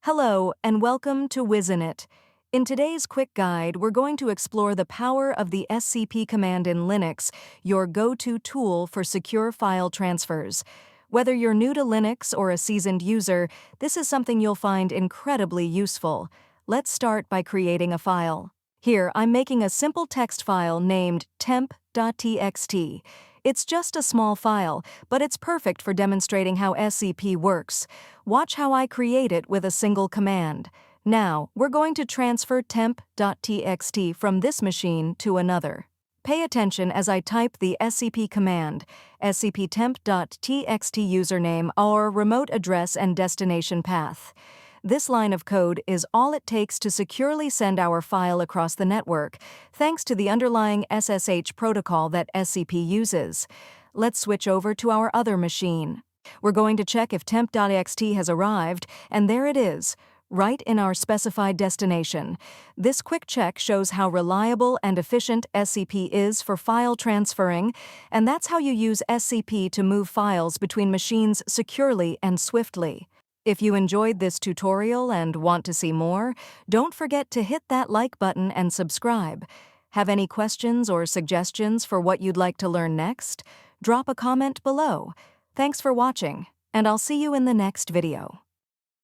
Hello, and welcome to Wizinit. In today's quick guide, we're going to explore the power of the SCP command in Linux, your go-to tool for secure file transfers. Whether you're new to Linux or a seasoned user, this is something you'll find incredibly useful. Let's start by creating a file. Here, I'm making a simple text file named temp.txt. It's just a small file, but it's perfect for demonstrating how SCP works. Watch how I create it with a single command. Now, we're going to transfer temp.txt from this machine to another. Pay attention as I type the SCP command, scptemp.txt username, our remote address and destination path. This line of code is all it takes to securely send our file across the network, thanks to the underlying SSH protocol that SCP uses. Let's switch over to our other machine. We're going to check if temp.txt has arrived, and there it is, right in our specified destination. This quick check shows how reliable and efficient SCP is for file transferring, and that's how you use SCP to move files between machines securely and swiftly. If you enjoyed this tutorial and want to see more, don't forget to hit that like button and subscribe. Have any questions or suggestions for what you'd like to learn next? Drop a comment below. Thanks for watching, and I'll see you in the next video.